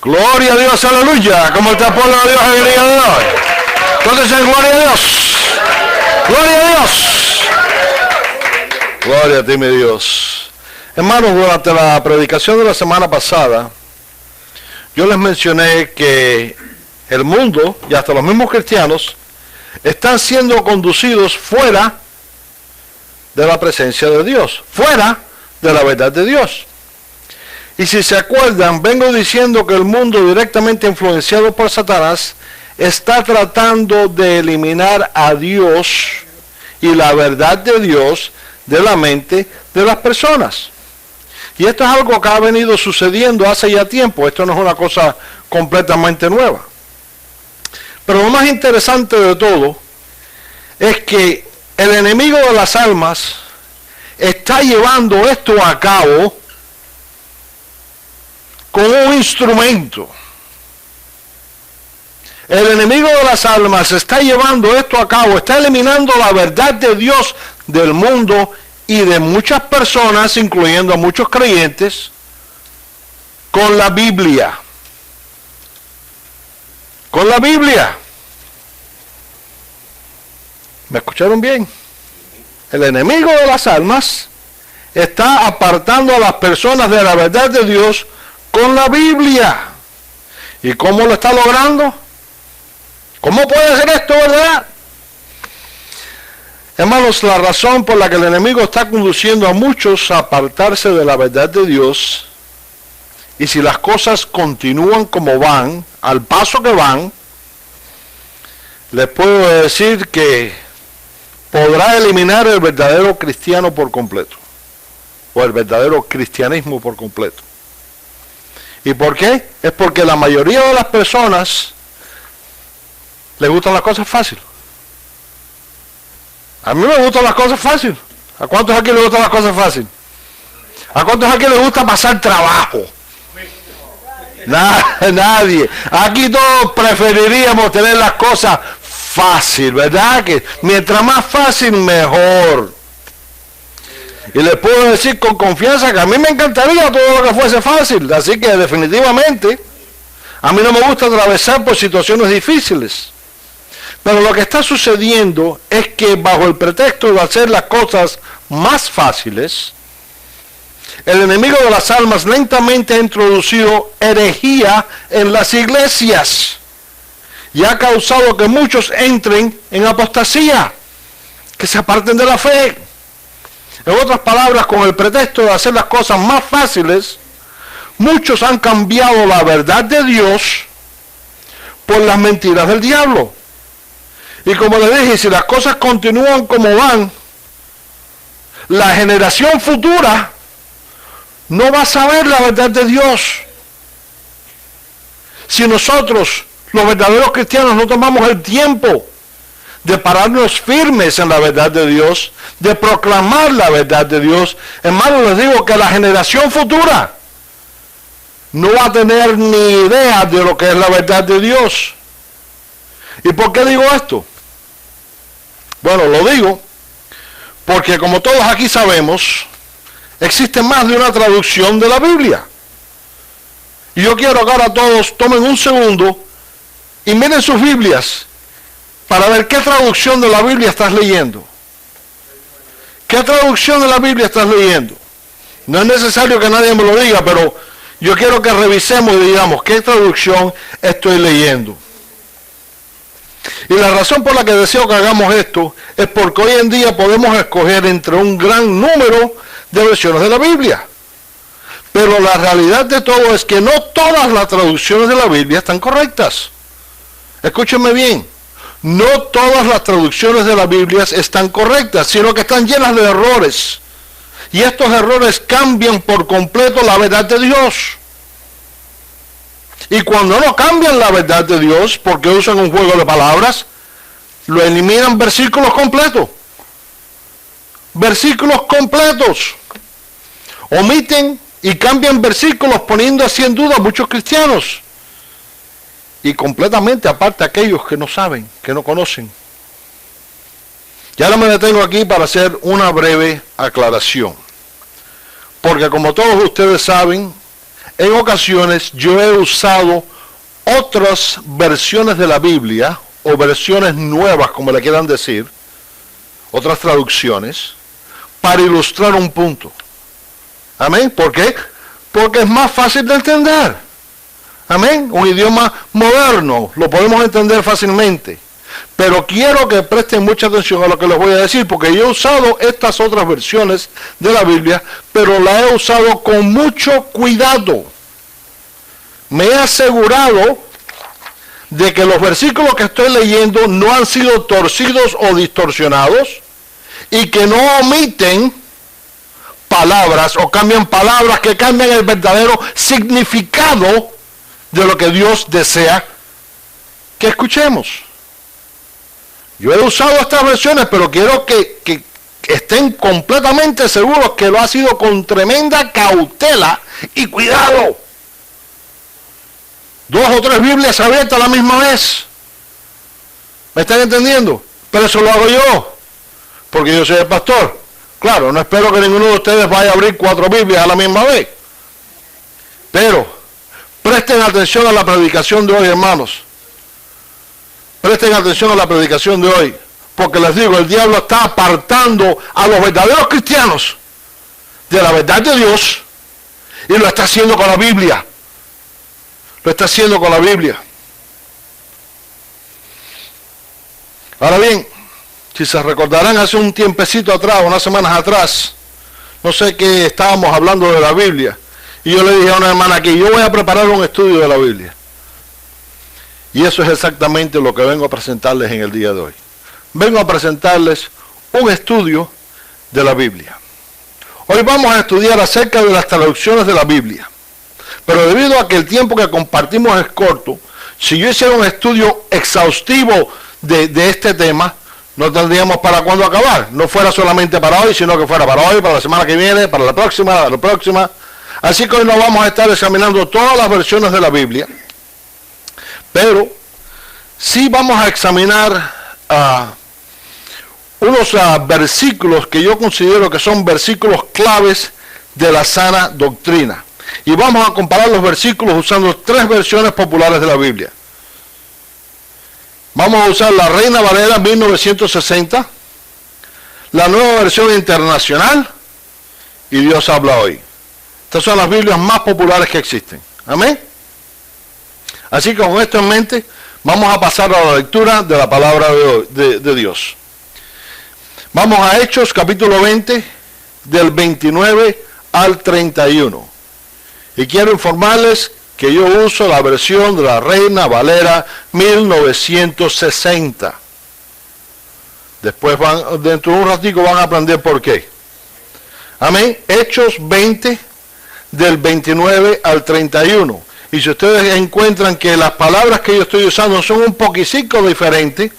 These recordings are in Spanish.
Gloria a Dios, aleluya. ¿Cómo está el pueblo de Dios en el día de hoy? Entonces, gloria a Dios. Gloria a Dios. Gloria a ti, mi Dios. Hermanos, durante la predicación de la semana pasada, yo les mencioné que el mundo, y hasta los mismos cristianos, están siendo conducidos fuera de la presencia de Dios, fuera de la verdad de Dios. Y si se acuerdan, vengo diciendo que el mundo directamente influenciado por Satanás está tratando de eliminar a Dios y la verdad de Dios de la mente de las personas. Y esto es algo que ha venido sucediendo hace ya tiempo, esto no es una cosa completamente nueva. Pero lo más interesante de todo es que el enemigo de las almas está llevando esto a cabo con un instrumento. El enemigo de las almas está llevando esto a cabo, está eliminando la verdad de Dios del mundo y de muchas personas, incluyendo a muchos creyentes, con la Biblia. Con la Biblia. ¿Me escucharon bien? El enemigo de las almas está apartando a las personas de la verdad de Dios con la Biblia. ¿Y cómo lo está logrando? ¿Cómo puede ser esto, verdad? Hermanos, la razón por la que el enemigo está conduciendo a muchos a apartarse de la verdad de Dios, y si las cosas continúan como van, al paso que van, les puedo decir que podrá eliminar el verdadero cristiano por completo, o el verdadero cristianismo por completo. ¿Y por qué? Es porque la mayoría de las personas les gustan las cosas fáciles. A mí me gustan las cosas fáciles. ¿A cuántos aquí les gustan las cosas fáciles? ¿A cuántos aquí les gusta pasar trabajo? Nadie. Aquí todos preferiríamos tener las cosas fáciles, ¿verdad? Que mientras más fácil, mejor. Y les puedo decir con confianza que a mí me encantaría todo lo que fuese fácil. Así que definitivamente, a mí no me gusta atravesar por situaciones difíciles. Pero lo que está sucediendo es que bajo el pretexto de hacer las cosas más fáciles, el enemigo de las almas lentamente ha introducido herejía en las iglesias y ha causado que muchos entren en apostasía, que se aparten de la fe. En otras palabras, con el pretexto de hacer las cosas más fáciles, muchos han cambiado la verdad de Dios por las mentiras del diablo. Y como les dije, si las cosas continúan como van, la generación futura no va a saber la verdad de Dios. Si nosotros, los verdaderos cristianos, no tomamos el tiempo de pararnos firmes en la verdad de Dios, de proclamar la verdad de Dios, hermanos, les digo que la generación futura no va a tener ni idea de lo que es la verdad de Dios. ¿Y por qué digo esto? Bueno, lo digo porque, como todos aquí sabemos, existe más de una traducción de la Biblia. Y yo quiero que ahora todos tomen un segundo y miren sus Biblias para ver qué traducción de la Biblia estás leyendo. ¿Qué traducción de la Biblia estás leyendo? No es necesario que nadie me lo diga, pero yo quiero que revisemos y digamos qué traducción estoy leyendo. Y la razón por la que deseo que hagamos esto es porque hoy en día podemos escoger entre un gran número de versiones de la Biblia. Pero la realidad de todo es que no todas las traducciones de la Biblia están correctas. Escúchenme bien. No todas las traducciones de la Biblia están correctas, sino que están llenas de errores. Y estos errores cambian por completo la verdad de Dios. Y cuando no cambian la verdad de Dios, porque usan un juego de palabras, lo eliminan versículos completos. Versículos completos. Omiten y cambian versículos poniendo así en duda a muchos cristianos. Y completamente aparte a aquellos que no saben, que no conocen. Y ahora me detengo aquí para hacer una breve aclaración. Porque como todos ustedes saben, en ocasiones yo he usado otras versiones de la Biblia, o versiones nuevas, como le quieran decir, otras traducciones, para ilustrar un punto. Amén. ¿Por qué? Porque es más fácil de entender. Amén. Un idioma moderno, lo podemos entender fácilmente. Pero quiero que presten mucha atención a lo que les voy a decir, porque yo he usado estas otras versiones de la Biblia, pero la he usado con mucho cuidado. Me he asegurado de que los versículos que estoy leyendo no han sido torcidos o distorsionados, y que no omiten palabras o cambian palabras que cambian el verdadero significado de lo que Dios desea que escuchemos. Yo he usado estas versiones, pero quiero que estén completamente seguros que lo ha sido con tremenda cautela y cuidado. 2 o 3 Biblias abiertas a la misma vez. ¿Me están entendiendo? Pero eso lo hago yo, porque yo soy el pastor. Claro, no espero que ninguno de ustedes vaya a abrir 4 Biblias a la misma vez. Pero presten atención a la predicación de hoy, hermanos. Presten atención a la predicación de hoy, porque les digo, el diablo está apartando a los verdaderos cristianos de la verdad de Dios, y lo está haciendo con la Biblia. Lo está haciendo con la Biblia. Ahora bien, si se recordarán hace un tiempecito atrás, unas semanas atrás, no sé qué estábamos hablando de la Biblia, y yo le dije a una hermana que yo voy a preparar un estudio de la Biblia. Y eso es exactamente lo que vengo a presentarles en el día de hoy. Vengo a presentarles un estudio de la Biblia. Hoy vamos a estudiar acerca de las traducciones de la Biblia. Pero debido a que el tiempo que compartimos es corto, si yo hiciera un estudio exhaustivo de este tema, no tendríamos para cuándo acabar. No fuera solamente para hoy, sino que fuera para hoy, para la semana que viene, para la próxima. Así que hoy no vamos a estar examinando todas las versiones de la Biblia, pero sí vamos a examinar unos versículos que yo considero que son versículos claves de la sana doctrina. Y vamos a comparar los versículos usando 3 versiones populares de la Biblia. Vamos a usar la Reina Valera 1960, la Nueva Versión Internacional y Dios habla hoy. Estas son las Biblias más populares que existen. Amén. Así que con esto en mente, vamos a pasar a la lectura de la palabra de Dios. Vamos a Hechos capítulo 20, del 29 al 31. Y quiero informarles que yo uso la versión de la Reina Valera 1960. Después dentro de un ratico van a aprender por qué. Amén. Hechos 20, del 29 al 31. Y si ustedes encuentran que las palabras que yo estoy usando son un poquitico diferentes,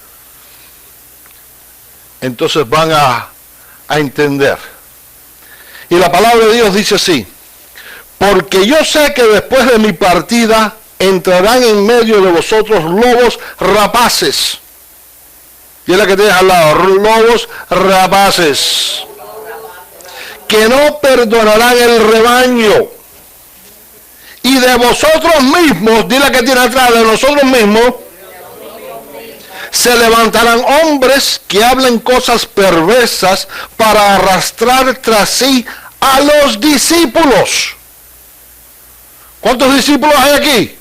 entonces van a entender. Y la palabra de Dios dice así: porque yo sé que después de mi partida entrarán en medio de vosotros lobos rapaces. Y es la que tienes al lado, lobos rapaces, que no perdonarán el rebaño. Y de vosotros mismos, dile que tiene atrás, de nosotros mismos, se levantarán hombres que hablen cosas perversas para arrastrar tras sí a los discípulos. ¿Cuántos discípulos hay aquí?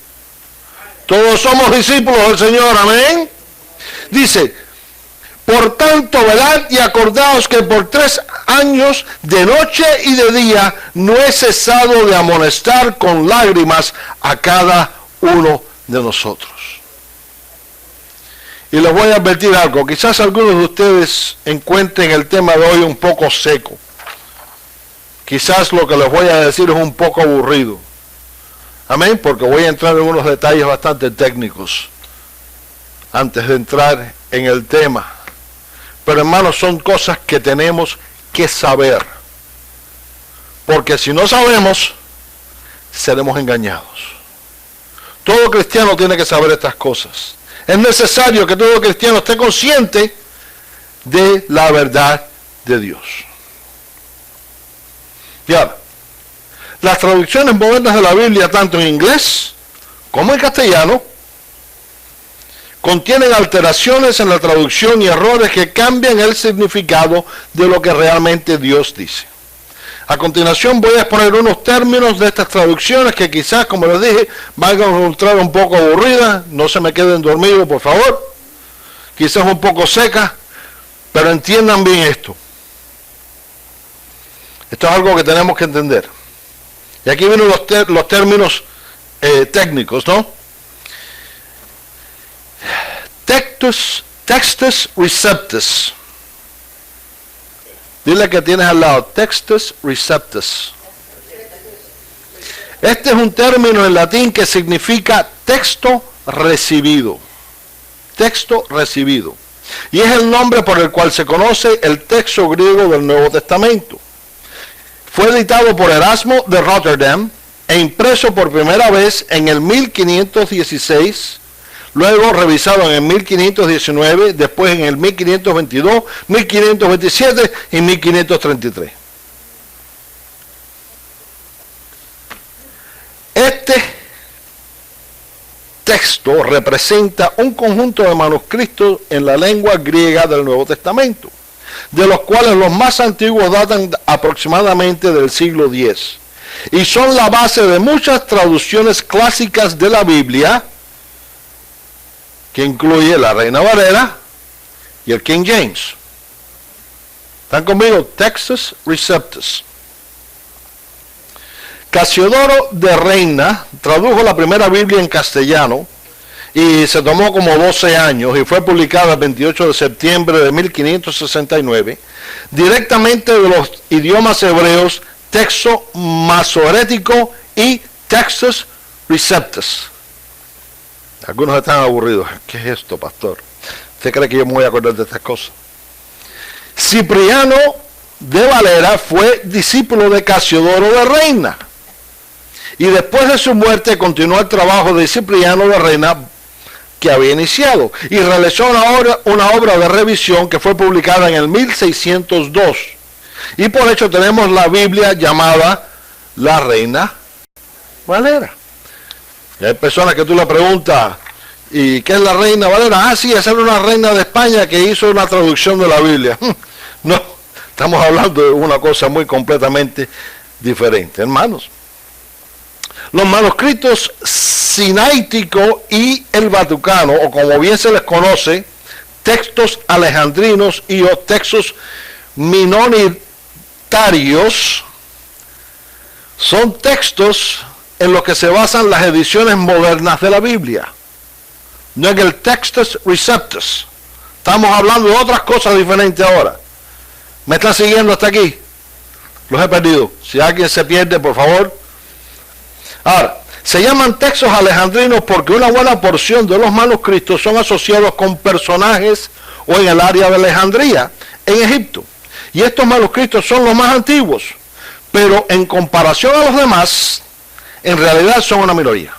Todos somos discípulos del Señor, amén. Dice: por tanto, velad y acordaos que por 3 años, de noche y de día, no he cesado de amonestar con lágrimas a cada uno de nosotros. Y les voy a advertir algo. Quizás algunos de ustedes encuentren el tema de hoy un poco seco. Quizás lo que les voy a decir es un poco aburrido. Amén, porque voy a entrar en unos detalles bastante técnicos antes de entrar en el tema. Pero hermanos, son cosas que tenemos que saber. Porque si no sabemos, seremos engañados. Todo cristiano tiene que saber estas cosas. Es necesario que todo cristiano esté consciente de la verdad de Dios. Y ahora, las traducciones modernas de la Biblia, tanto en inglés como en castellano, contienen alteraciones en la traducción y errores que cambian el significado de lo que realmente Dios dice. A continuación voy a exponer unos términos de estas traducciones que quizás, como les dije, van a encontrar un poco aburridas. No se me queden dormidos, por favor. Quizás un poco secas, pero entiendan bien esto. Esto es algo que tenemos que entender. Y aquí vienen los términos técnicos, ¿no? Textus receptus. Dile que tienes al lado, textus receptus. Este es un término en latín que significa texto recibido. Texto recibido. Y es el nombre por el cual se conoce el texto griego del Nuevo Testamento. Fue editado por Erasmo de Rotterdam e impreso por primera vez en el 1516, luego revisado en el 1519, después en el 1522, 1527 y 1533. Este texto representa un conjunto de manuscritos en la lengua griega del Nuevo Testamento, de los cuales los más antiguos datan aproximadamente del siglo X, y son la base de muchas traducciones clásicas de la Biblia, que incluye la Reina Valera y el King James. ¿Están conmigo? Textus receptus. Casiodoro de Reina tradujo la primera Biblia en castellano y se tomó como 12 años y fue publicada el 28 de septiembre de 1569, directamente de los idiomas hebreos Texto Masorético y Textus Receptus. Algunos están aburridos. ¿Qué es esto, pastor? ¿Usted cree que yo me voy a acordar de estas cosas? Cipriano de Valera fue discípulo de Casiodoro de Reina. Y después de su muerte continuó el trabajo de Cipriano de Reina que había iniciado. Y realizó una obra de revisión que fue publicada en el 1602. Y por hecho tenemos la Biblia llamada la Reina Valera. Y hay personas que tú le preguntas, ¿y qué es la Reina Valera? Ah, sí, esa era una reina de España que hizo una traducción de la Biblia. No, estamos hablando de una cosa muy completamente diferente, hermanos. Los manuscritos sinaítico y el vaticano, o como bien se les conoce, textos alejandrinos y o textos minoritarios, son textos en los que se basan las ediciones modernas de la Biblia. No en el Textus Receptus. Estamos hablando de otras cosas diferentes ahora. ¿Me están siguiendo hasta aquí? Los he perdido. Si alguien se pierde, por favor. Ahora, se llaman textos alejandrinos porque una buena porción de los manuscritos son asociados con personajes o en el área de Alejandría, en Egipto. Y estos manuscritos son los más antiguos, pero en comparación a los demás, en realidad son una minoría.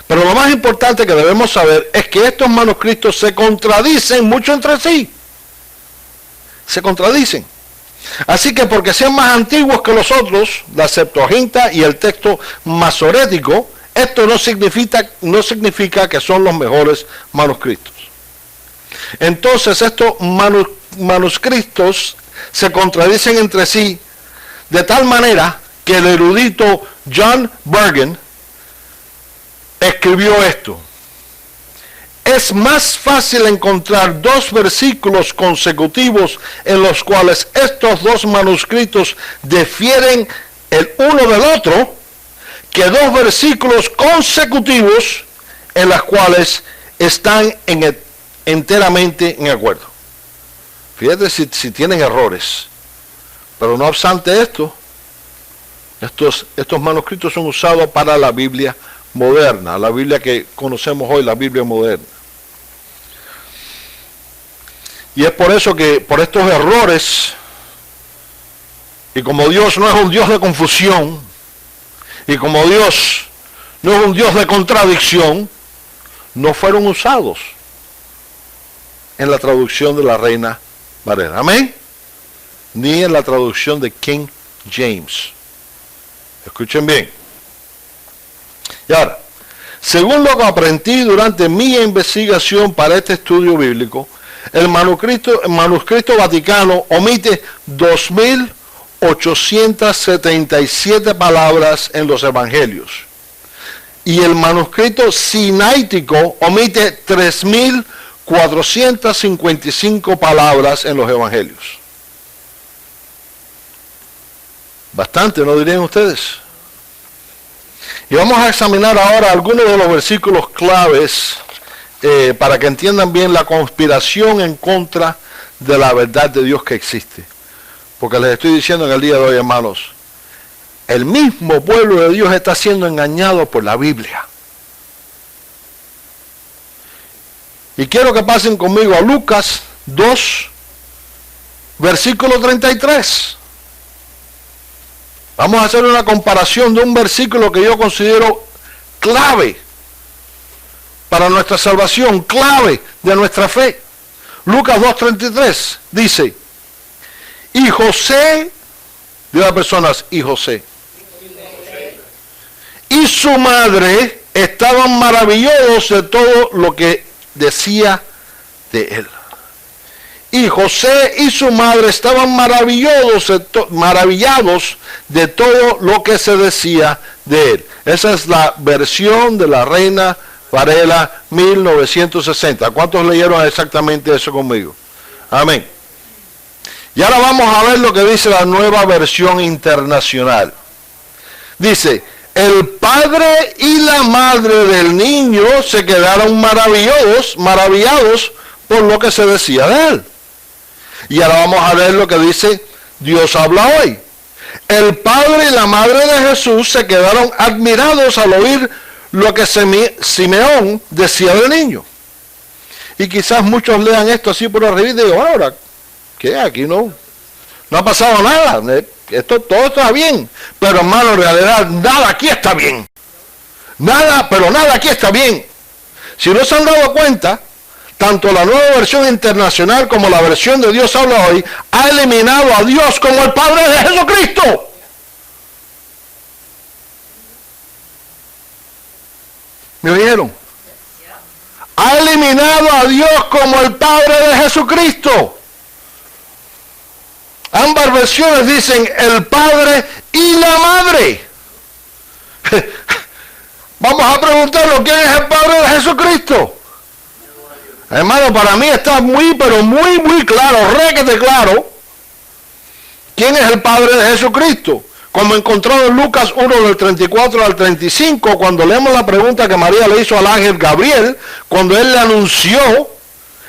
Pero lo más importante que debemos saber es que estos manuscritos se contradicen mucho entre sí. Se contradicen. Así que porque sean más antiguos que los otros, la Septuaginta y el texto masorético, esto no significa que son los mejores manuscritos. Entonces estos manuscritos se contradicen entre sí de tal manera que el erudito John Burgon escribió esto: es más fácil encontrar dos versículos consecutivos en los cuales estos dos manuscritos difieren el uno del otro que dos versículos consecutivos en los cuales están enteramente en acuerdo. Fíjate si tienen errores. Pero no obstante esto, estos manuscritos son usados para la Biblia moderna, la Biblia que conocemos hoy, la Biblia moderna. Y es por eso que, por estos errores, y como Dios no es un Dios de confusión, y como Dios no es un Dios de contradicción, no fueron usados en la traducción de la Reina Valera. Amén. Ni en la traducción de King James. Escuchen bien. Y ahora, según lo que aprendí durante mi investigación para este estudio bíblico, el manuscrito Vaticano omite 2.877 palabras en los evangelios. Y el manuscrito sinaítico omite 3.455 palabras en los evangelios. Bastante, ¿no dirían ustedes? Y vamos a examinar ahora algunos de los versículos claves para que entiendan bien la conspiración en contra de la verdad de Dios que existe. Porque les estoy diciendo en el día de hoy, hermanos, el mismo pueblo de Dios está siendo engañado por la Biblia. Y quiero que pasen conmigo a Lucas 2, versículo 33. Vamos a hacer una comparación de un versículo que yo considero clave para nuestra salvación, clave de nuestra fe. Lucas 2:33 dice, y José, de las personas, y José, y su madre estaban maravillados de todo lo que decía de él. Y José y su madre estaban maravillados de todo lo que se decía de él. Esa es la versión de la Reina Varela 1960. ¿Cuántos leyeron exactamente eso conmigo? Amén. Y ahora vamos a ver lo que dice la Nueva Versión Internacional. Dice, el padre y la madre del niño se quedaron maravillados por lo que se decía de él. Y ahora vamos a ver lo que dice Dios habla hoy. El padre y la madre de Jesús se quedaron admirados al oír lo que Simeón decía del niño. Y quizás muchos lean esto así por arriba y digan, ahora, ¿qué? Aquí no ha pasado nada. Todo está bien. Pero hermano, en realidad nada aquí está bien. Nada aquí está bien. Si no se han dado cuenta, tanto la Nueva Versión Internacional como la versión de Dios habla hoy ha eliminado a Dios como el Padre de Jesucristo. ¿Me oyeron? Ha eliminado a Dios como el Padre de Jesucristo. Ambas versiones dicen el Padre y la Madre. Vamos a preguntarlo, ¿quién es el Padre de Jesucristo? Hermano, para mí está muy claro, requete claro, quién es el Padre de Jesucristo. Como encontrado en Lucas 1 del 34 al 35, cuando leemos la pregunta que María le hizo al ángel Gabriel, cuando él le anunció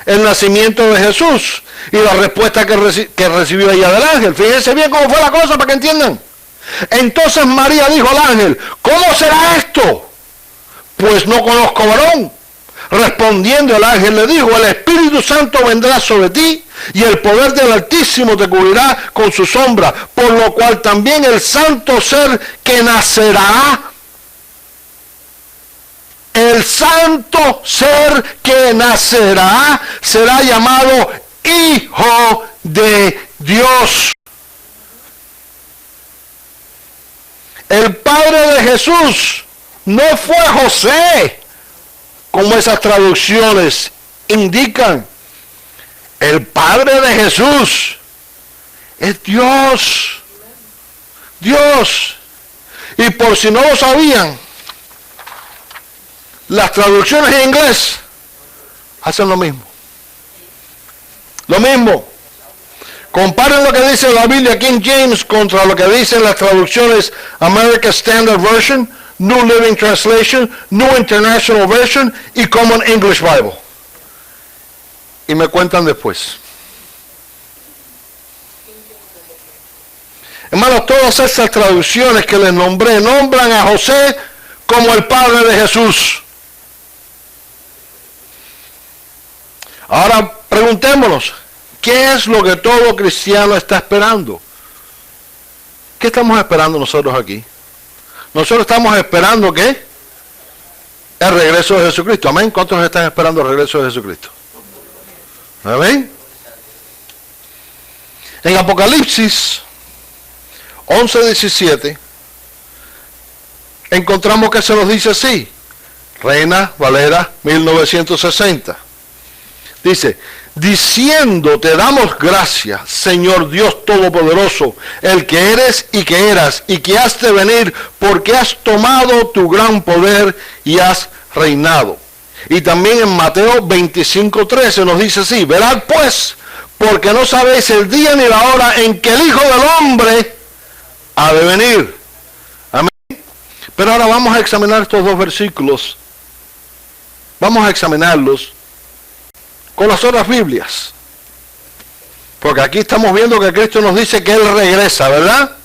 el nacimiento de Jesús y la respuesta que recibió ella del ángel. Fíjense bien cómo fue la cosa para que entiendan. Entonces María dijo al ángel, ¿cómo será esto? Pues no conozco varón. Respondiendo el ángel le dijo, el Espíritu Santo vendrá sobre ti y el poder del Altísimo te cubrirá con su sombra, por lo cual también el santo ser que nacerá, será llamado Hijo de Dios. El Padre de Jesús no fue José, como esas traducciones indican. El Padre de Jesús es Dios. Dios. Y por si no lo sabían, las traducciones en inglés hacen lo mismo. Lo mismo. Comparen lo que dice la Biblia King James contra lo que dicen las traducciones American Standard Version, New Living Translation, New International Version y Common English Bible. Y me cuentan después. Hermanos, todas esas traducciones que les nombré nombran a José como el Padre de Jesús. Ahora preguntémonos, ¿qué es lo que todo cristiano está esperando? ¿Qué estamos esperando nosotros aquí? Nosotros estamos esperando ¿qué? El regreso de Jesucristo. Amén. ¿Cuántos están esperando el regreso de Jesucristo? Amén. En Apocalipsis 11:17 encontramos que se nos dice así. Reina Valera 1960. Dice, diciendo, te damos gracias, Señor Dios Todopoderoso, el que eres y que eras y que has de venir, porque has tomado tu gran poder y has reinado. Y también en Mateo 25:13 nos dice así, velad pues, porque no sabéis el día ni la hora en que el Hijo del Hombre ha de venir. Amén. Pero ahora vamos a examinar estos dos versículos. Vamos a examinarlos con las otras Biblias. Porque aquí estamos viendo que Cristo nos dice que Él regresa, ¿verdad?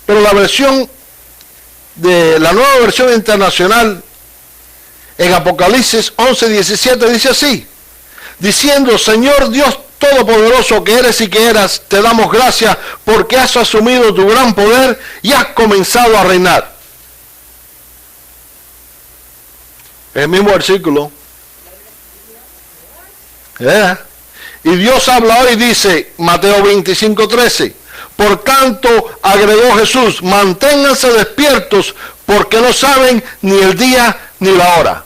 Pero la nueva versión internacional en Apocalipsis 11:17 dice así, diciendo, Señor Dios Todopoderoso que eres y que eras, te damos gracias porque has asumido tu gran poder y has comenzado a reinar. El mismo versículo. Y Dios habla hoy, dice Mateo 25:13. Por tanto, agregó Jesús, manténganse despiertos porque no saben ni el día ni la hora.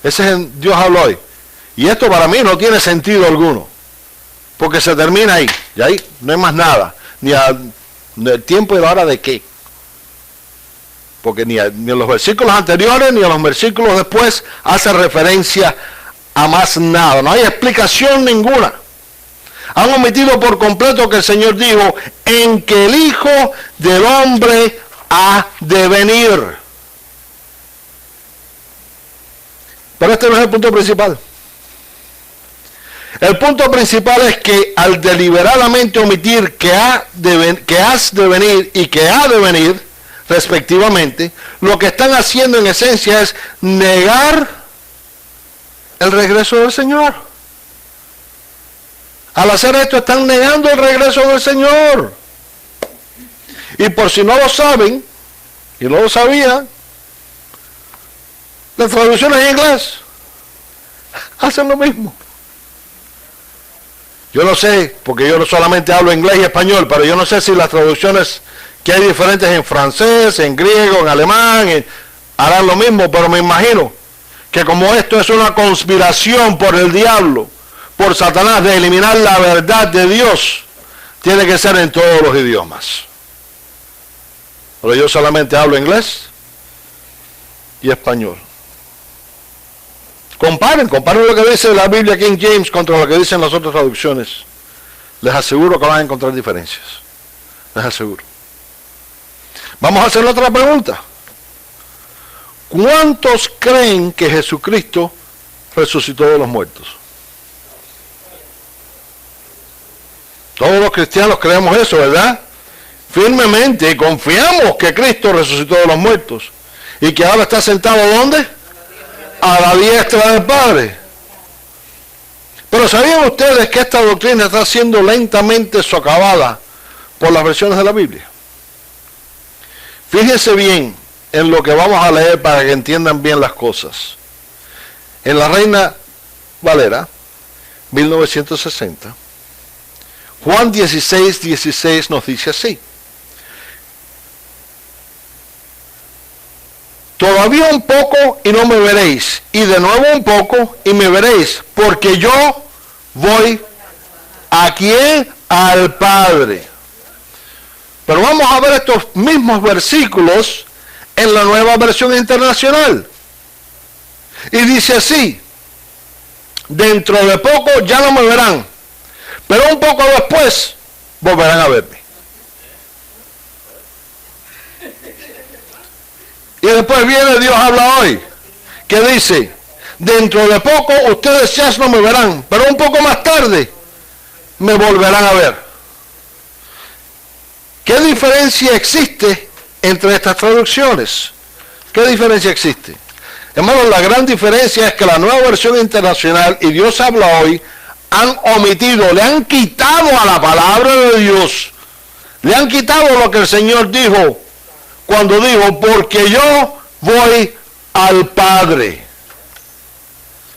Ese es Dios habla hoy. Y esto para mí no tiene sentido alguno. Porque se termina ahí. Y ahí no hay más nada. Ni el tiempo y la hora de qué. Porque ni en los versículos anteriores ni en los versículos después hace referencia a más nada. No hay explicación ninguna. Han omitido por completo que el Señor dijo, en que el Hijo del Hombre ha de venir. Pero este no es el punto principal. El punto principal es que al deliberadamente omitir que has de venir y que ha de venir, respectivamente, lo que están haciendo en esencia es negar el regreso del Señor. Al hacer esto están negando el regreso del Señor. Y por si no lo saben, y no lo sabían, las traducciones en inglés hacen lo mismo. Yo no sé, porque yo no solamente hablo inglés y español, pero yo no sé si las traducciones que hay diferentes en francés, en griego, en alemán, harán lo mismo, pero me imagino que como esto es una conspiración por el diablo, por Satanás, de eliminar la verdad de Dios, tiene que ser en todos los idiomas. Pero yo solamente hablo inglés y español. Comparen lo que dice la Biblia King James contra lo que dicen las otras traducciones. Les aseguro que van a encontrar diferencias. Les aseguro. Vamos a hacer otra pregunta. ¿Cuántos creen que Jesucristo resucitó de los muertos? Todos los cristianos creemos eso, ¿verdad? Firmemente confiamos que Cristo resucitó de los muertos. Y que ahora está sentado ¿dónde? A la diestra del Padre. Pero ¿sabían ustedes que esta doctrina está siendo lentamente socavada por las versiones de la Biblia? Fíjense bien en lo que vamos a leer para que entiendan bien las cosas. En la Reina Valera, 1960, Juan 16:16 nos dice así. Todavía un poco y no me veréis, y de nuevo un poco y me veréis, porque yo voy ¿a quién? Al Padre. Pero vamos a ver estos mismos versículos en la Nueva Versión Internacional. Y dice así, dentro de poco ya no me verán, pero un poco después volverán a verme. Y después viene Dios habla hoy, que dice, dentro de poco ustedes ya no me verán, pero un poco más tarde me volverán a ver. ¿Qué diferencia existe entre estas traducciones? ¿Qué diferencia existe? Hermanos, la gran diferencia es que la Nueva Versión Internacional y Dios habla hoy han omitido, le han quitado a la palabra de Dios, le han quitado lo que el Señor dijo cuando dijo, porque yo voy al Padre.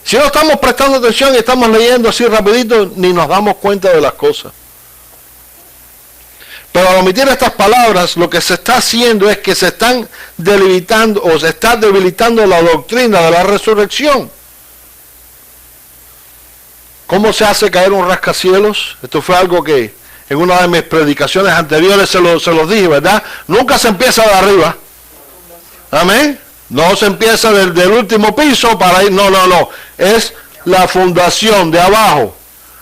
Si no estamos prestando atención y estamos leyendo así rapidito, ni nos damos cuenta de las cosas. Pero Pero al omitir estas palabras, lo que se está haciendo es que se están debilitando o se está debilitando la doctrina de la resurrección. ¿Cómo se hace caer un rascacielos? Esto fue algo que en una de mis predicaciones anteriores se los dije, ¿verdad? Nunca se empieza de arriba. Amén. No se empieza del último piso para ir, no. Es la fundación de abajo.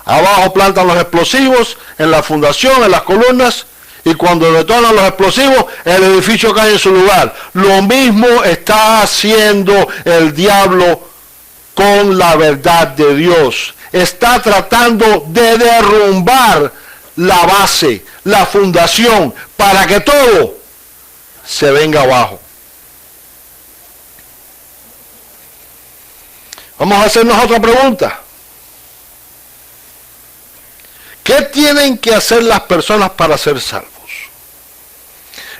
Abajo plantan los explosivos, en la fundación, en las columnas, y cuando detonan los explosivos, el edificio cae en su lugar. Lo mismo está haciendo el diablo con la verdad de Dios. Está tratando de derrumbar la base, la fundación, para que todo se venga abajo. Vamos a hacernos otra pregunta. ¿Qué tienen que hacer las personas para ser salvos?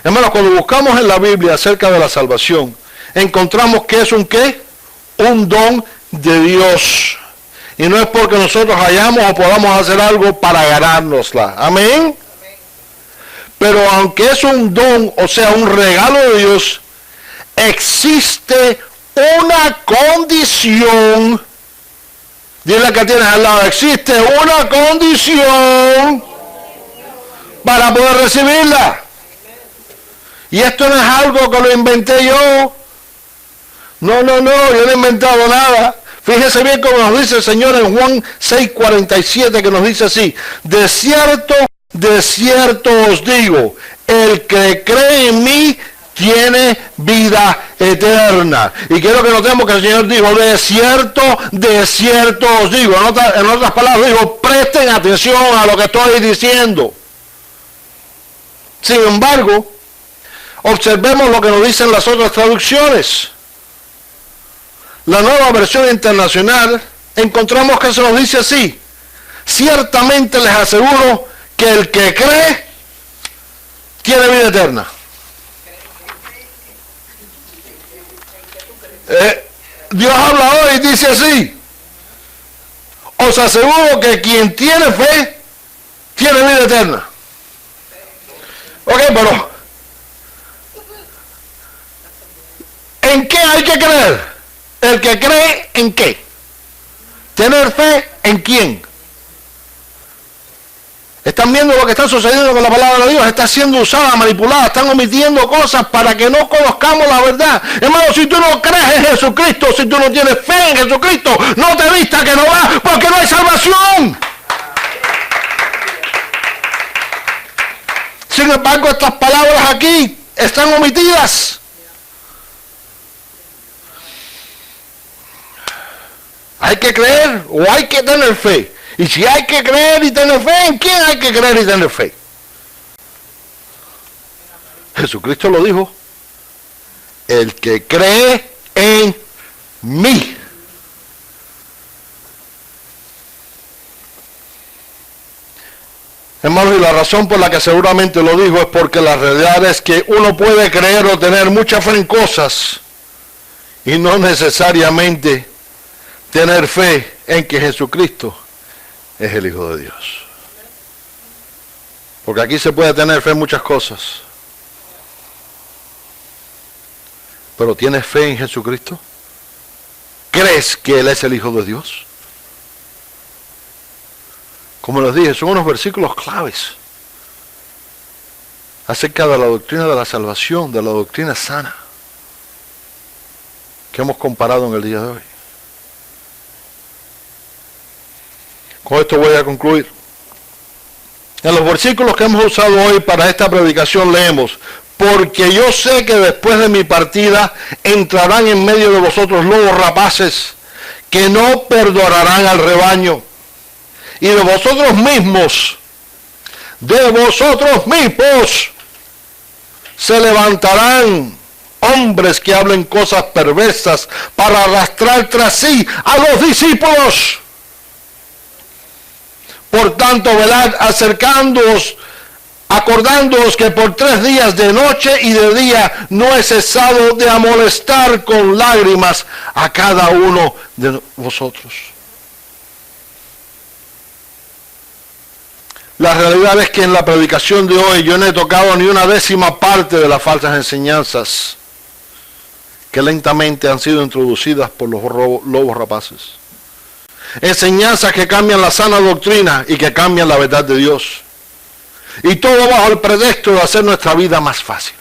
Hermanos, cuando buscamos en la Biblia acerca de la salvación, encontramos que es un ¿qué? Un don de Dios. Y no es porque nosotros hayamos o podamos hacer algo para ganárnosla. Amén. Pero aunque es un don, o sea, un regalo de Dios, existe una condición. Dile que tienes al lado, existe una condición para poder recibirla. Y esto no es algo que lo inventé yo. No, yo no he inventado nada. Fíjese bien cómo nos dice el Señor en Juan 6:47, que nos dice así: de cierto os digo, el que cree en mí tiene vida eterna. Y quiero que notemos que el Señor dijo, de cierto os digo. En otras palabras digo, presten atención a lo que estoy diciendo. Sin embargo, observemos lo que nos dicen las otras traducciones. La Nueva Versión Internacional, encontramos que se nos dice así: ciertamente les aseguro que el que cree tiene vida eterna. Dios habla hoy y dice así: os aseguro que quien tiene fe tiene vida eterna. Ok, pero ¿en qué hay que creer? El que cree ¿en qué? Tener fe ¿en quién? Están viendo lo que está sucediendo con la palabra de Dios. Está siendo usada, manipulada, están omitiendo cosas para que no conozcamos la verdad. Hermano, si tú no crees en Jesucristo, si tú no tienes fe en Jesucristo, no te vistas que no va, porque no hay salvación. Sin embargo, estas palabras aquí están omitidas. Hay que creer o hay que tener fe. Y si hay que creer y tener fe, ¿en quién hay que creer y tener fe? Jesucristo lo dijo: el que cree en mí. Hermanos, y la razón por la que seguramente lo dijo es porque la realidad es que uno puede creer o tener mucha fe en cosas y no necesariamente tener fe en que Jesucristo es el Hijo de Dios. Porque aquí se puede tener fe en muchas cosas. Pero ¿tienes fe en Jesucristo? ¿Crees que Él es el Hijo de Dios? Como les dije, son unos versículos claves acerca de la doctrina de la salvación, de la doctrina sana, que hemos comparado en el día de hoy. Con esto voy a concluir. En los versículos que hemos usado hoy para esta predicación leemos: porque yo sé que después de mi partida entrarán en medio de vosotros lobos rapaces que no perdonarán al rebaño. Y de vosotros mismos se levantarán hombres que hablen cosas perversas para arrastrar tras sí a los discípulos. Por tanto, velad, acercándoos, acordándoos que por 3 días de noche y de día no he cesado de amonestar con lágrimas a cada uno de vosotros. La realidad es que en la predicación de hoy yo no he tocado ni una décima parte de las falsas enseñanzas que lentamente han sido introducidas por los lobos rapaces. Enseñanzas que cambian la sana doctrina y que cambian la verdad de Dios. Y todo bajo el pretexto de hacer nuestra vida más fácil.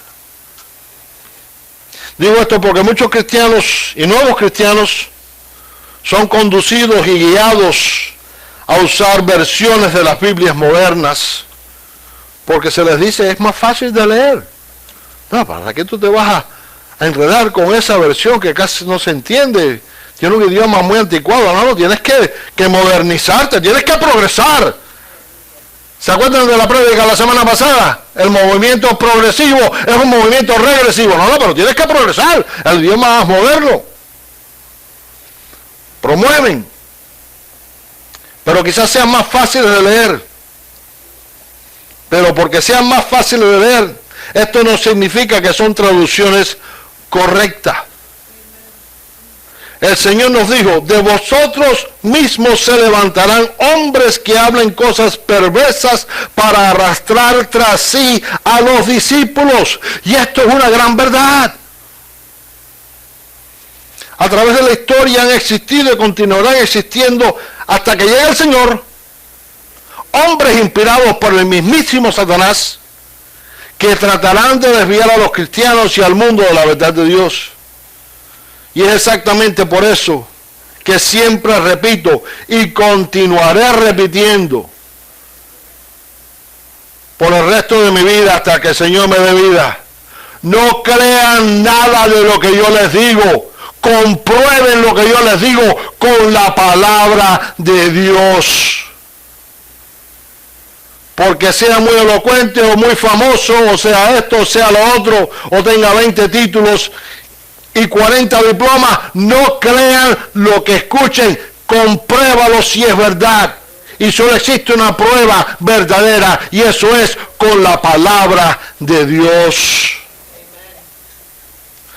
Digo esto porque muchos cristianos y nuevos cristianos son conducidos y guiados a usar versiones de las Biblias modernas porque se les dice es más fácil de leer. No, ¿para qué tú te vas a enredar con esa versión que casi no se entiende? Tiene un idioma muy anticuado. No, tienes que modernizarte, tienes que progresar. ¿Se acuerdan de la prédica la semana pasada? El movimiento progresivo es un movimiento regresivo. No, pero tienes que progresar. El idioma más moderno. Promueven. Pero quizás sean más fáciles de leer. Pero porque sean más fáciles de leer, esto no significa que son traducciones correctas. El Señor nos dijo, de vosotros mismos se levantarán hombres que hablen cosas perversas para arrastrar tras sí a los discípulos. Y esto es una gran verdad. A través de la historia han existido y continuarán existiendo hasta que llegue el Señor, hombres inspirados por el mismísimo Satanás, que tratarán de desviar a los cristianos y al mundo de la verdad de Dios. Y es exactamente por eso que siempre repito y continuaré repitiendo por el resto de mi vida hasta que el Señor me dé vida. No crean nada de lo que yo les digo. Comprueben lo que yo les digo con la palabra de Dios. Porque sea muy elocuente o muy famoso, o sea esto, o sea lo otro, o tenga 20 títulos y 40 diplomas, no crean lo que escuchen, compruébalo si es verdad. Y solo existe una prueba verdadera, y eso es con la palabra de Dios.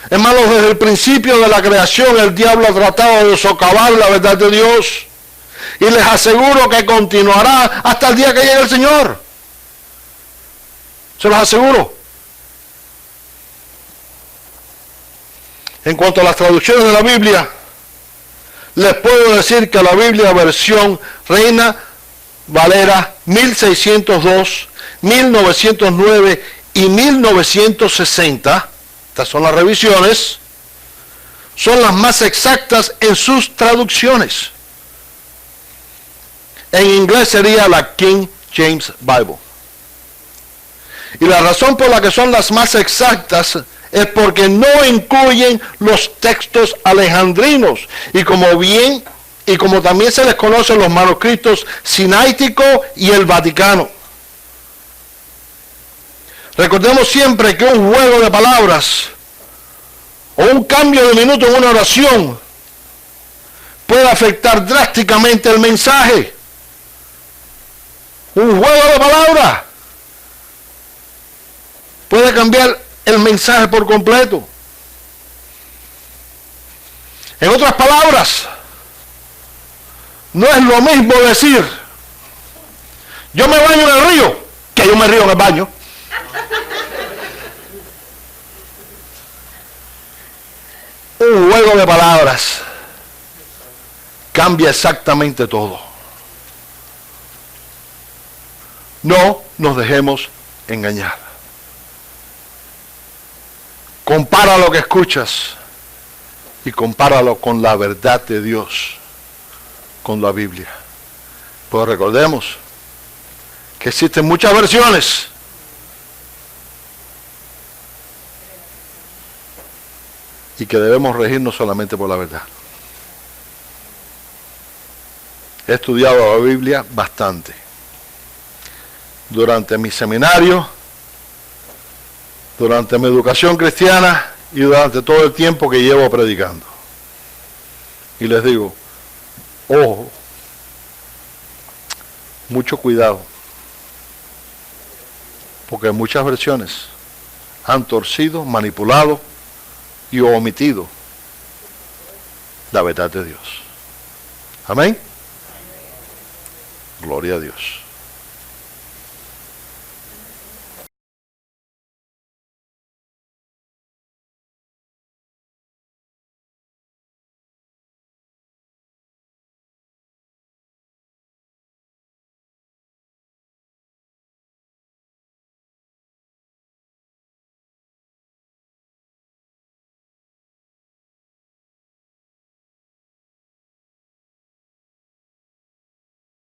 Hermanos, desde el principio de la creación, el diablo ha tratado de socavar la verdad de Dios. Y les aseguro que continuará hasta el día que llegue el Señor. Se los aseguro. En cuanto a las traducciones de la Biblia, les puedo decir que la Biblia versión Reina Valera 1602, 1909 y 1960, estas son las revisiones, son las más exactas en sus traducciones. En inglés sería la King James Bible. Y la razón por la que son las más exactas es porque no incluyen los textos alejandrinos y como también se les conocen los manuscritos sinaítico y el Vaticano. Recordemos siempre que un juego de palabras o un cambio de minuto en una oración puede afectar drásticamente el mensaje. Un juego de palabras puede cambiar el mensaje por completo. En otras palabras, no es lo mismo decir yo me baño en el río que yo me río en el baño. Un juego de palabras cambia exactamente todo. No nos dejemos engañar. Compara lo que escuchas y compáralo con la verdad de Dios, con la Biblia. Pues recordemos que existen muchas versiones. Y que debemos regirnos solamente por la verdad. He estudiado la Biblia bastante. Durante mi seminario, durante mi educación cristiana y durante todo el tiempo que llevo predicando. Y les digo, ojo, mucho cuidado, porque muchas versiones han torcido, manipulado y omitido la verdad de Dios. Amén. Gloria a Dios.